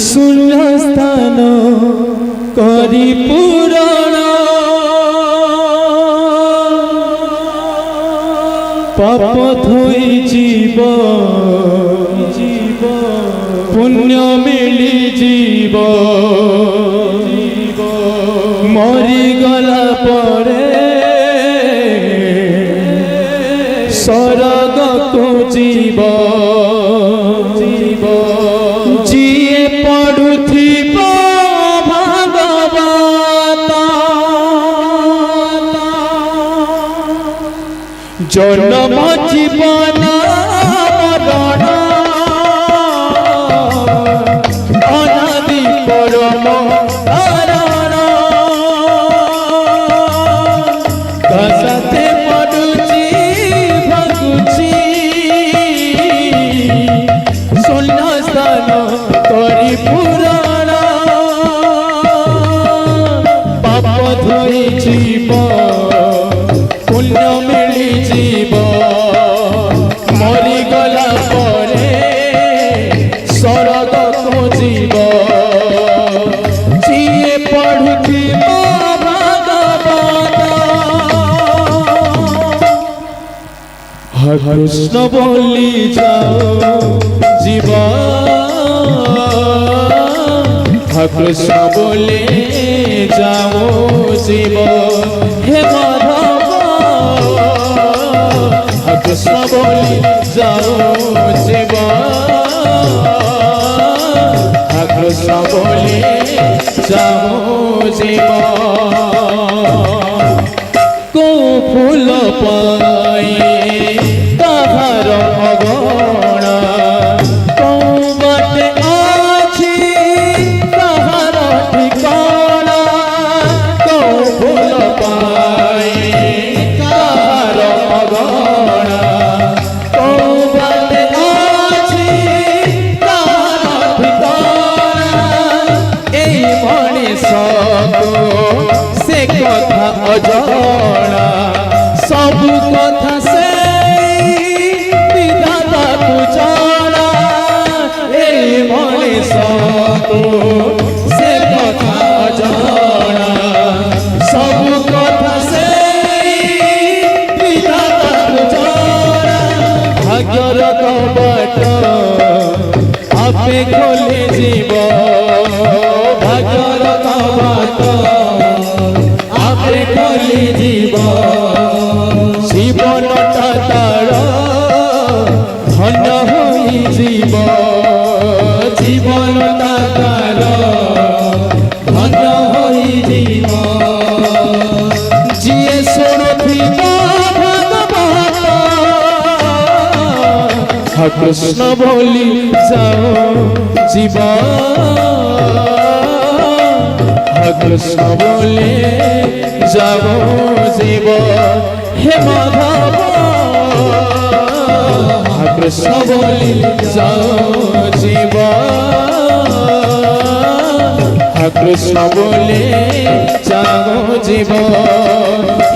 শূন্য স্থান করি পূরণ পাপ ধোই জীব পুণ্য মিলি জীব মরিগলা পরে স্বর্গকু জীব যিয়ে পড়ুথিব ভাগবত জন্ম জীবন মরণ অনাদি পরম কারণ কসাতে পড়ুছি ভাগুছি শূন্য স্থান করি পুরাণ পাপ ধোই জীব পুণ্য মিলি জীব মরিগলা পরে স্বর্গকু জীব যিয়ে পড়ুথিব ভাগবত হরে কৃষ্ণ বলি যাও জীব হরে কৃষ্ণ বলে যাও জীব হে মাধব হরে কৃষ্ণ বলি যাও জীব হরে কৃষ্ণ বলে যাও জীব কো ফুল পাই কাহার অগণ কৌ বাটে আছে কাহার ঠিকানা কৌ ফুল পাই কাহার অগণ কৌ বাটে আছে কাহার ঠিকানা এই মଣିষକୁ সে কথা অজଣା সবু কথা সে বিধাতাକୁ জଣା এই মଣିষକୁ সে কথা অজଣା সবু কথা সে বিধাতাକୁ জଣା ভাগ্যর কবাট আপে খোলি জীব ভাগ্যর কবাট আপে খোলি জীব জীবনটা তার ধন্য হই জীব জীবনটা তার ধন্য হই জীব যিয়ে শুণুথিব ভাগবত হরে কৃষ্ণ বলি যাও জীব হরে কৃষ্ণ বলে যাব জীব হে মাধব হরে কৃষ্ণ বলি যাও জীব হরে কৃষ্ণ বলে যাও জীব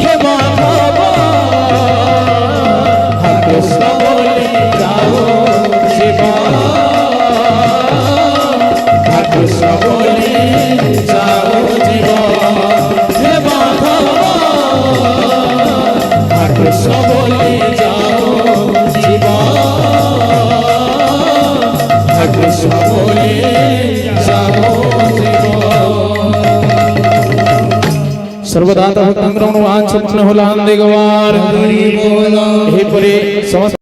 হে মাধব হরে কৃষ্ণ বলে যাও জীব হরে কৃষ্ণ বলে যাও জীব হে মাধব হরে কৃষ্ণ বলে যাও জীব হরে কৃষ্ণ বলে যাও জীব सर्वदाता भक्तं वांछितं हुलां दिगवार हे पुरे समस्त